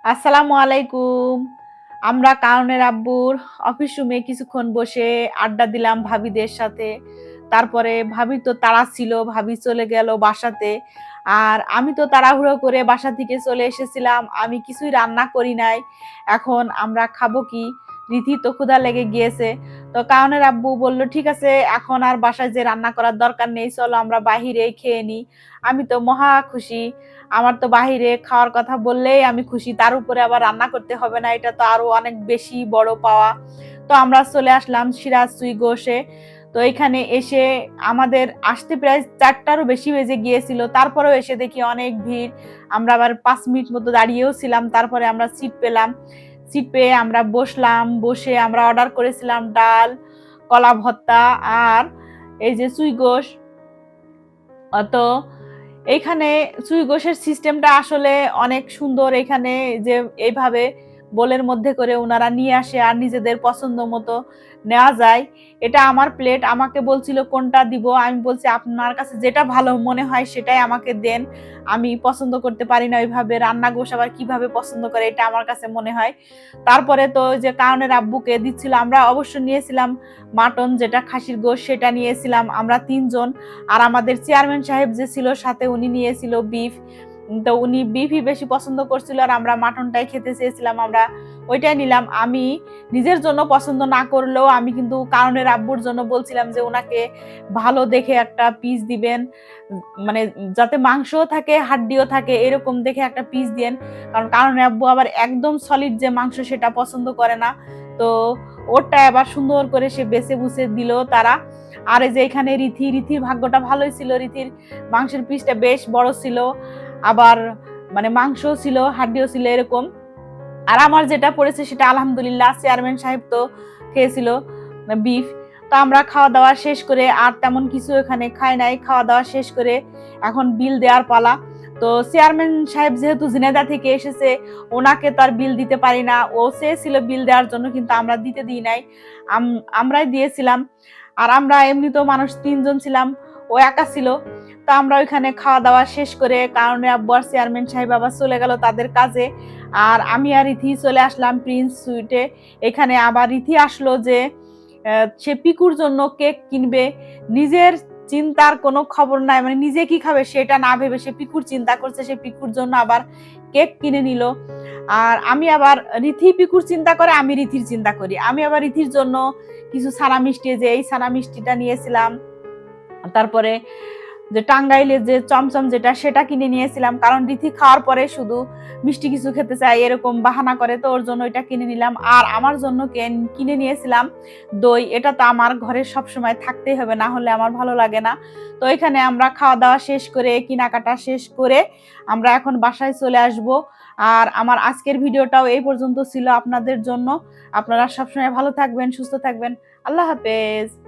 আসসালামু আলাইকুম। আমরা কারণের আব্বুর অফিস রুমে কিছুক্ষণ বসে আড্ডা দিলাম ভাবিদের সাথে। তারপরে ভাবির তো তাড়া ছিল, ভাবি চলে গেল বাসাতে। আর আমি তো তাড়াহুড়ো করে বাসা থেকে চলে এসেছিলাম। আমি কিছুই রান্না করি নাই। এখন আমরা খাবো কি? রীতির তো ক্ষুধা লেগে গিয়েছে। তো কারণের আব্বু বলল, "ঠিক আছে, এখন আর বাসায় যেয়ে রান্না করার দরকার নেই। চলো আমরা বাহিরেই খেয়ে নিই।" আমি তো মহা খুশি। আমার তো বাহিরে খাওয়ার কথা বললেই আমি খুশি। তার উপরে আবার রান্না করতে হবে না। এটা তো আরো অনেক বেশি বড় পাওয়া। তো আমরা চলে আসলাম সিরাজ সুইগোসে। তো এখানে এসে আমাদের আসতে প্রায় ৪ টারও বেশি বেজে গিয়েছিল। তারপরেও এসে দেখি অনেক ভিড়। আমরা আবার ৫ মিনিট মতো দাঁড়িয়েও ছিলাম। তারপরে আমরা সিট পেলাম। সিট পেয়ে আমরা বসলাম। বসে আমরা অর্ডার করেছিলাম ডাল, কলা ভর্তা আর এই যে সুইগোস। তো এইখানে সুইগোসের সিস্টেমটা আসলে অনেক সুন্দর। এখানে যে এইভাবে বোলের মধ্যে করে উনারা নিয়ে আসে আর নিজেদের পছন্দ মতো নেওয়া যায়। এটা আমার প্লেট, আমাকে বলছিল কোনটা দিব। আমি বলছি আপনার কাছে যেটা ভালো মনে হয় সেটাই আমাকে দেন। আমি পছন্দ করতে পারি না ওইভাবে। রান্না গোশ আবার কিভাবে পছন্দ করে এটা আমার কাছে মনে হয়। তারপরে তো ওই যে কারণের আব্বুকে দিচ্ছিল। আমরা অবশ্য নিয়েছিলাম মাটন, যেটা খাসির গোশ, সেটা নিয়েছিলাম আমরা ৩ জন। আর আমাদের চেয়ারম্যান সাহেব যে ছিল সাথে, উনি নিয়েছিল বিফ। তো উনি বিফই বেশি পছন্দ করছিল আর আমরা মাটনটাই খেতে চেয়েছিলাম। আমরা ওইটাই নিলাম। আমি নিজের জন্য পছন্দ না করলেও আমি কিন্তু কারণের আব্বুর জন্য বলছিলাম যে উনাকে ভালো দেখে একটা পিস দিবেন। মানে যাতে মাংসও থাকে, হাড্ডিও থাকে, এরকম দেখে একটা পিস দিয়েন। কারণ কারণের আব্বু আবার একদম সলিড যে মাংস সেটা পছন্দ করে না। তো ওরটা আবার সুন্দর করে সে বেছে বুছে দিল তারা। আর এই যে এখানে রীতির ভাগ্যটা ভালোই ছিল। রীতির মাংসের পিসটা বেশ বড় ছিল। আবার মানে মাংসও ছিল, হাড্ডিও ছিল এরকম। আর আমার যেটা পড়েছে সেটা আলহামদুলিল্লাহ, চেয়ারম্যান সাহেব তো খেয়েছিল বিফ। তো আমরা খাওয়া দাওয়া শেষ করে আর তেমন কিছু এখানে খাই নাই। খাওয়া দাওয়া শেষ করে এখন বিল দেওয়ার পালা। তো চেয়ারম্যান সাহেব যেহেতু ঝিনাইদহ থেকে এসেছে, ওনাকে তো আর বিল দিতে পারি না। ও চেয়েছিল বিল দেওয়ার জন্য, কিন্তু আমরা দিতে দিই নাই। আমরাই দিয়েছিলাম। আর আমরা এমনিতেও মানুষ ৩ জন ছিলাম, ও একা ছিল। তো আমরা ওইখানে খাওয়া দাওয়া শেষ করে কারণে আব্বু আর চেয়ারম্যান সাহেব আবার চলে গেল তাদের কাজে। আর আমি আর রীতি চলে আসলাম প্রিন্স সুইটে। এখানে আবার রীতি আসলো যে সে পিকুর জন্য কেক কিনবে। নিজের চিন্তার কোনো খবর নাই, মানে নিজে কি খাবে সেটা না ভেবে সে পিকুর চিন্তা করছে। সে পিকুর জন্য আবার কেক কিনে নিল। আর আমি আবার, রীতি পিকুর চিন্তা করে, আমি রীতির চিন্তা করি। আমি আবার রীতির জন্য কিছু ছানা মিষ্টি, যে এই ছানা মিষ্টিটা নিয়েছিলাম। তারপরে যে টাঙ্গাইলের যে চমচম যেটা, সেটা কিনে নিয়েছিলাম। কারণ রীতি খাওয়ার পরে শুধু মিষ্টি কিছু খেতে চায়, এরকম বাহানা করে। তো ওর জন্য এটা কিনে নিলাম। আর আমার জন্য কিনে নিয়েছিলাম দই। এটা তো আমার ঘরে সবসময় থাকতেই হবে, না হলে আমার ভালো লাগে না। তো এখানে আমরা খাওয়া দাওয়া শেষ করে, কেনাকাটা শেষ করে আমরা এখন বাসায় চলে আসব। আর আমার আজকের ভিডিওটাও এই পর্যন্ত ছিল আপনাদের জন্য। আপনারা সবসময় ভালো থাকবেন, সুস্থ থাকবেন। আল্লাহ হাফেজ।